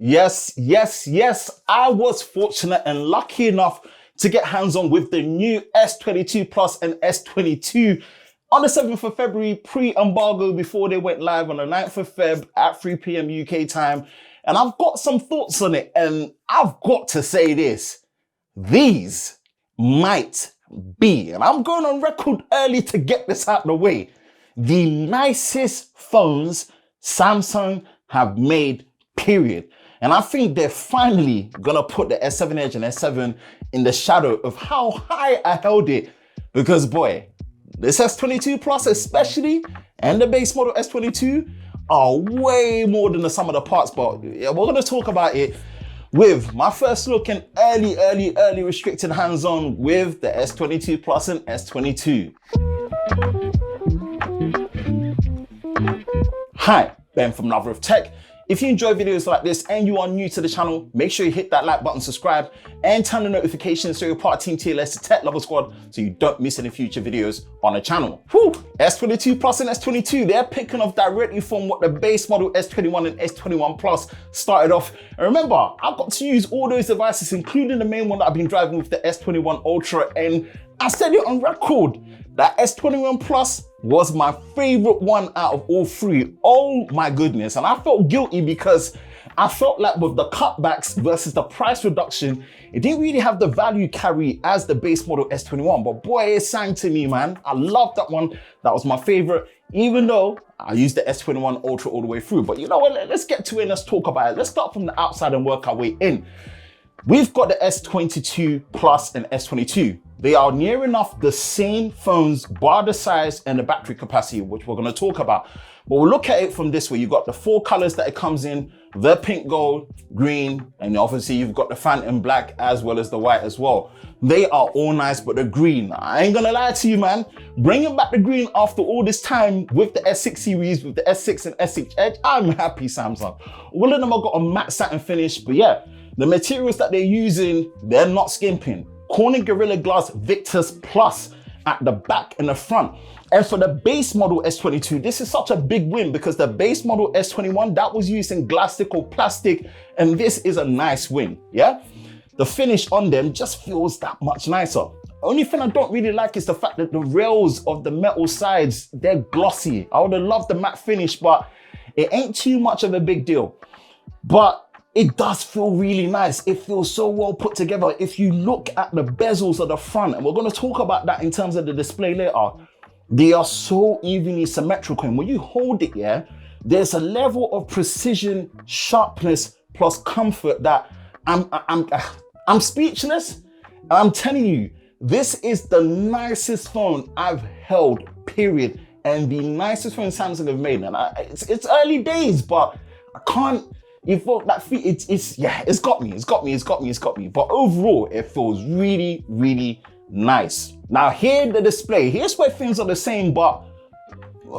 Yes. I was fortunate and lucky enough to get hands-on with the new S22 Plus and S22 on the 7th of February, pre-embargo, before they went live on the 9th of Feb at 3 p.m. UK time. And I've got some thoughts on it, and I've got to say this. These might be, and I'm going on record early to get this out of the way, the nicest phones Samsung have made, period. And I think they're finally gonna put the S7 Edge and S7 in the shadow of how high I held it. Because boy, this S22 Plus especially, and the base model S22 are way more than the sum of the parts. But yeah, we're gonna talk about it with my first look and early restricted hands-on with the S22 Plus and S22. Hi, Ben from Lover of Tech. If you enjoy videos like this and you are new to the channel, make sure you hit that like button, subscribe, and turn the notifications so you're part of Team TLS, the Tech Lover Squad, so you don't miss any future videos on the channel. Whew. S22 Plus and S22, they're picking up directly from what the base model S21 and S21 Plus started off. And remember, I've got to use all those devices, including the main one that I've been driving with the S21 Ultra, and I said it on record, that S21 Plus was my favorite one out of all three. Oh my goodness. And I felt guilty because I felt like with the cutbacks versus the price reduction, it didn't really have the value carry as the base model S21. But boy, it sang to me, man. I love that one. That was my favorite, even though I used the S21 Ultra all the way through. But you know what? Let's get to it and let's talk about it. Let's start from the outside and work our way in. We've got the S22 Plus and S22. They are near enough the same phones, bar the size and the battery capacity, which we're going to talk about. But we'll look at it from this way. You've got the four colors that it comes in, the pink, gold, green, and obviously you've got the phantom black as well as the white as well. They are all nice, but the green, I ain't gonna lie to you, man. Bringing back the green after all this time with the S6 series, with the S6 and S6 Edge, I'm happy, Samsung. All of them have got a matte satin finish, but yeah, the materials that they're using, they're not skimping. Corning Gorilla Glass Victus Plus at the back and the front. And for the base model S22, this is such a big win because the base model S21, that was using plastic or plastic, and this is a nice win, yeah? The finish on them just feels that much nicer. Only thing I don't really like is the fact that the rails of the metal sides, they're glossy. I would have loved the matte finish, but it ain't too much of a big deal. But it does feel really nice. It feels so well put together. If you look at the bezels of the front, and we're going to talk about that in terms of the display later, they are so evenly symmetrical. And when you hold it, yeah, there's a level of precision, sharpness, plus comfort that I'm speechless. I'm telling you, this is the nicest phone I've held, period. And the nicest phone Samsung have made. And it's early days, but I can't. You felt that it's got me. But overall, it feels really nice. Now here the display, here's where things are the same, but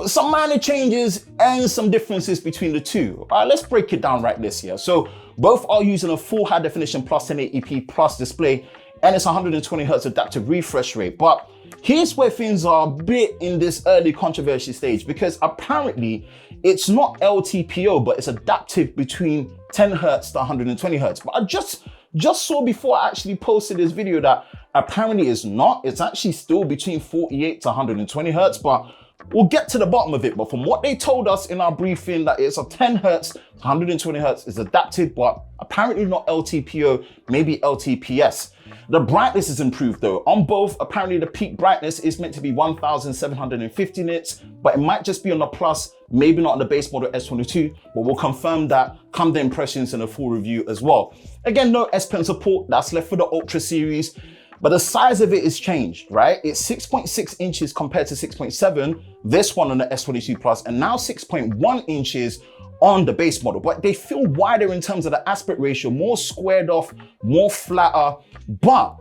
some minor changes and some differences between the two. All right, let's break it down right this year. So both are using a full high definition plus 1080p plus display, and it's 120 Hz adaptive refresh rate. But here's where things are a bit in this early controversy stage, because apparently it's not LTPO, but it's adaptive between 10 Hz to 120 Hz. But I just saw before I actually posted this video that apparently it's not. It's actually still between 48 to 120 Hz, but we'll get to the bottom of it. But from what they told us in our briefing, that it's a 10 Hz to 120 Hz is adaptive, but apparently not LTPO, maybe LTPS. The brightness is improved though. On both, apparently the peak brightness is meant to be 1750 nits, but it might just be on the Plus, maybe not on the base model S22, but we'll confirm that come the impressions in a full review as well. Again, no S Pen support, that's left for the Ultra series, but the size of it is changed, right? It's 6.6 inches compared to 6.7, this one on the S22 Plus, and now 6.1 inches on the base model, but they feel wider in terms of the aspect ratio, more squared off, more flatter. But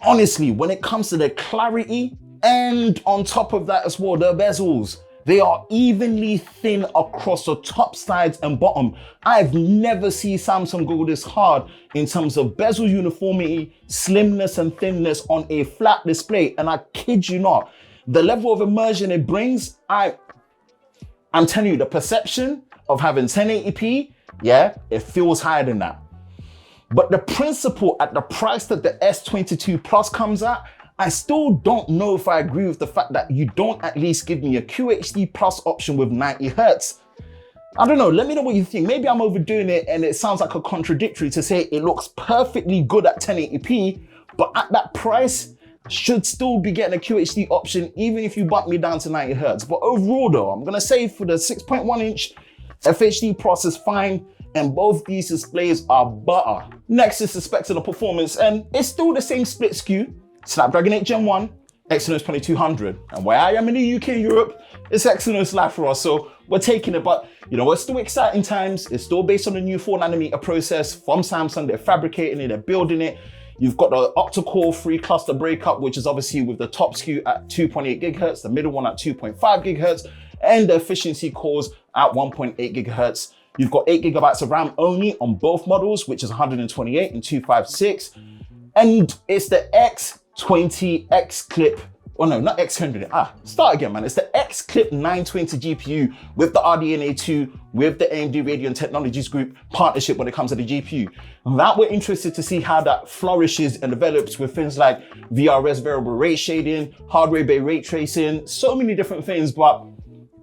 honestly, when it comes to the clarity and on top of that as well, the bezels, they are evenly thin across the top, sides and bottom. I've never seen Samsung go this hard in terms of bezel uniformity, slimness and thinness on a flat display. And I kid you not, the level of immersion it brings, I'm telling you, the perception of having 1080p Yeah, it feels higher than that. But the principle at the price that the S22 Plus comes at, I still don't know if I agree with the fact that you don't at least give me a QHD Plus option with 90 Hertz. I don't know, let me know what you think. Maybe I'm overdoing it and it sounds like a contradictory to say it looks perfectly good at 1080p, but at that price, should still be getting a QHD option even if you bump me down to 90 Hertz. But overall though, I'm gonna say for the 6.1 inch, FHD Plus is fine and both these displays are butter. Next is the specs and the performance, and it's still the same split SKU, Snapdragon 8 Gen 1, Exynos 2200. And where I am in the UK and Europe, it's Exynos live for us, so we're taking it. But you know, it's still exciting times. It's still based on the new 4nm process from Samsung. They're fabricating it, they're building it. You've got the octa-core 3 cluster breakup, which is obviously with the top SKU at 2.8 gigahertz, the middle one at 2.5 gigahertz, and the efficiency cores at 1.8 gigahertz. You've got 8 gigabytes of RAM only on both models, which is 128 and 256. And it's the X20 X-Clip, oh no, not X100, start again, man. It's the X-Clip 920 GPU with the RDNA 2, with the AMD Radeon Technologies Group partnership when it comes to the GPU. And that we're interested to see how that flourishes and develops with things like VRS variable rate shading, hardware bay ray tracing, so many different things. But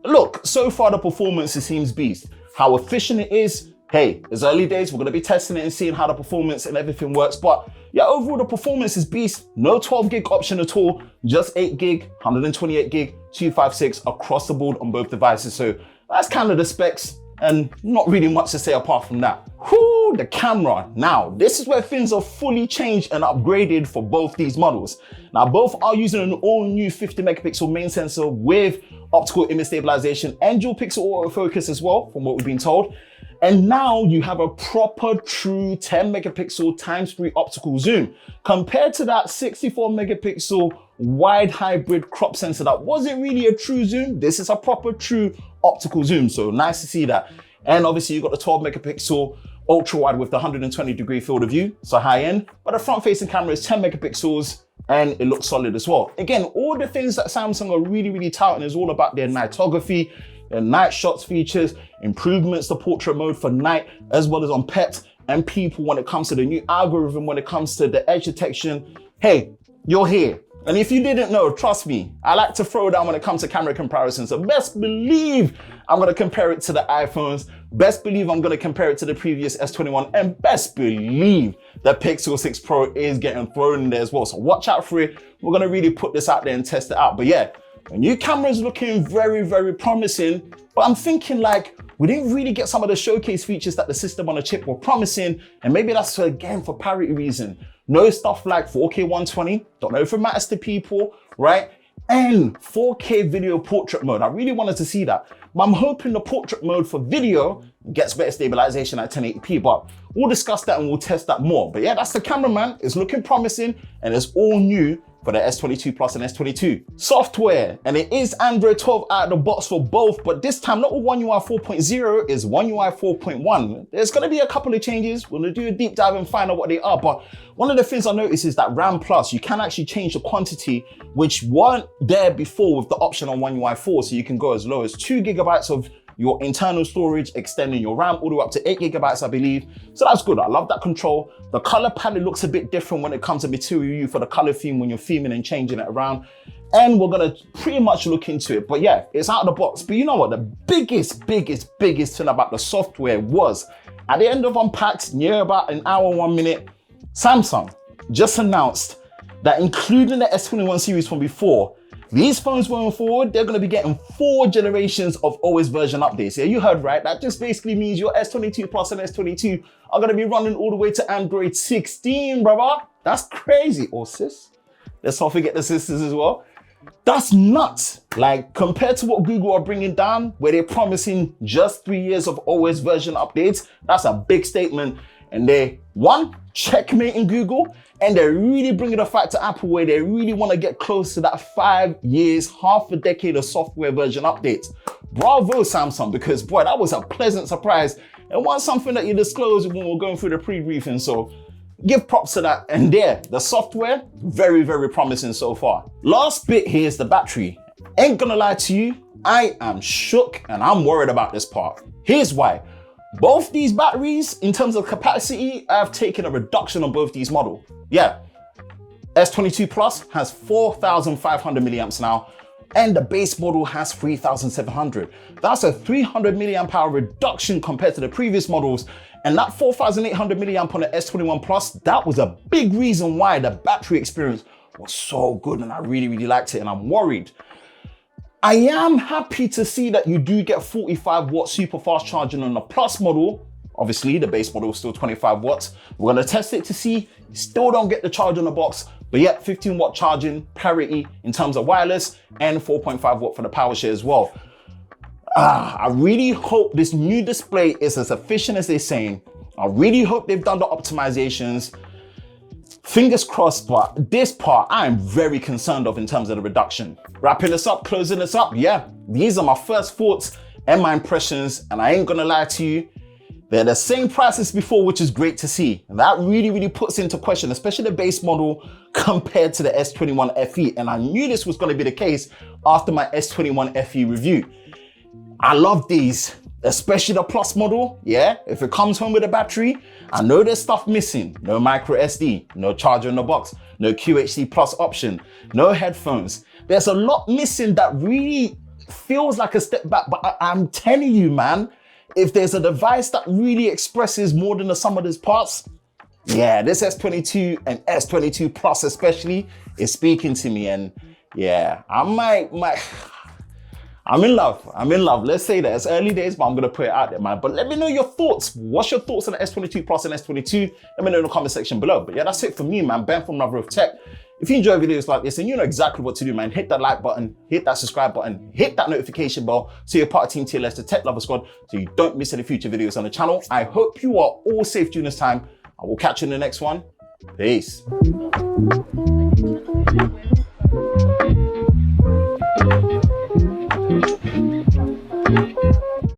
look, so far the performance, it seems beast. How efficient it is, hey, it's early days. We're gonna be testing it and seeing how the performance and everything works. But yeah, overall the performance is beast. No 12 gig option at all, just 8 gig, 128 gig, 256 across the board on both devices. So that's kind of the specs and not really much to say apart from that. Whoo, the camera. Now, this is where things are fully changed and upgraded for both these models. Now, both are using an all new 50 megapixel main sensor with optical image stabilization and dual pixel autofocus as well, from what we've been told. And now you have a proper true 10 megapixel ×3 optical zoom compared to that 64 megapixel wide hybrid crop sensor that wasn't really a true zoom. This is a proper true optical zoom. So nice to see that. And obviously you've got the 12 megapixel ultra wide with the 120-degree field of view. So high end, but the front facing camera is 10 megapixels and it looks solid as well. Again, all the things that Samsung are really touting is all about their nightography, their night shots features, improvements to portrait mode for night, as well as on pets and people when it comes to the new algorithm, when it comes to the edge detection. Hey, you're here. And if you didn't know, trust me, I like to throw down when it comes to camera comparisons. So best believe I'm gonna compare it to the iPhones. Best believe I'm gonna compare it to the previous S21, and best believe the Pixel 6 Pro is getting thrown in there as well. So watch out for it. We're gonna really put this out there and test it out. But yeah, the new camera is looking very promising, but I'm thinking like, we didn't really get some of the showcase features that the system on a chip were promising, and maybe that's again for parity reason. No stuff like 4K 120, don't know if it matters to people, right? And 4K video portrait mode, I really wanted to see that. But I'm hoping the portrait mode for video gets better stabilization at 1080p, but we'll discuss that and we'll test that more. But yeah, that's the camera, man. It's looking promising and it's all new for the S22 Plus and S22. Software, and it is Android 12 out of the box for both, but this time not with One UI 4.0, is One UI 4.1. There's gonna be a couple of changes. We're gonna do a deep dive and find out what they are, but one of the things I noticed is that RAM Plus, you can actually change the quantity, which weren't there before with the option on One UI 4, so you can go as low as 2 gigabytes of your internal storage, extending your RAM all the way up to 8 gigabytes, I believe. So that's good. I love that control. The color palette looks a bit different when it comes to material you for the color theme when you're theming and changing it around. And we're gonna pretty much look into it. But yeah, it's out of the box. But you know what? The biggest thing about the software was, at the end of Unpacked, near about an hour, 1 minute, Samsung just announced that including the S21 series from before, these phones going forward, they're gonna be getting 4 generations of OS version updates. Yeah, you heard right. That just basically means your S22 Plus and S22 are gonna be running all the way to Android 16, brother. That's crazy. Or sis. Let's not forget the sisters as well. That's nuts. Like, compared to what Google are bringing down, where they're promising just 3 years of OS version updates, that's a big statement. And they, one, checkmating Google, and they're really bringing the fight to Apple where they really want to get close to that 5 years, half a decade of software version updates. Bravo, Samsung, because boy, that was a pleasant surprise. It was something that you disclosed when we were going through the pre-briefing, so give props to that. And there, the software, very promising so far. Last bit here is the battery. Ain't gonna lie to you, I am shook and I'm worried about this part. Here's why. Both these batteries, in terms of capacity, I've taken a reduction on both these models. Yeah, S22 Plus has 4,500 milliamps now, and the base model has 3,700. That's a 300 milliamp hour reduction compared to the previous models. And that 4,800 milliamp on the S21 Plus, that was a big reason why the battery experience was so good, and I really, really liked it, and I'm worried. I am happy to see that you do get 45 watt super fast charging on the Plus model. Obviously, the base model is still 25 watts. We're gonna test it to see. Still don't get the charge on the box, but yeah, 15 watt charging, parity in terms of wireless, and 4.5 watt for the power share as well. I really hope this new display is as efficient as they're saying. I really hope they've done the optimizations. Fingers crossed, but this part I am very concerned of in terms of the reduction. Wrapping this up, closing this up, yeah, these are my first thoughts and my impressions, and I ain't gonna lie to you, they're the same price as before, which is great to see. And that really, really puts into question, especially the base model compared to the S21 FE. And I knew this was gonna be the case after my S21 FE review. I love these, especially the Plus model. Yeah, if it comes home with a battery, I know there's stuff missing. No micro SD, no charger in the box, no QHD Plus option, no headphones. There's a lot missing that really feels like a step back, but I'm telling you, man, if there's a device that really expresses more than the sum of its parts, yeah, this S22 and S22 Plus especially is speaking to me. And yeah, I'm in love. Let's say that. It's early days, but I'm gonna put it out there, man. But let me know your thoughts. What's your thoughts on the S22 Plus and S22? Let me know in the comment section below. But yeah, that's it for me, man. Ben from Lover of Tech. If you enjoy videos like this and you know exactly what to do, man, hit that like button, hit that subscribe button, hit that notification bell so you're part of Team TLS, the Tech Lover Squad, so you don't miss any future videos on the channel. I hope you are all safe during this time. I will catch you in the next one. Peace.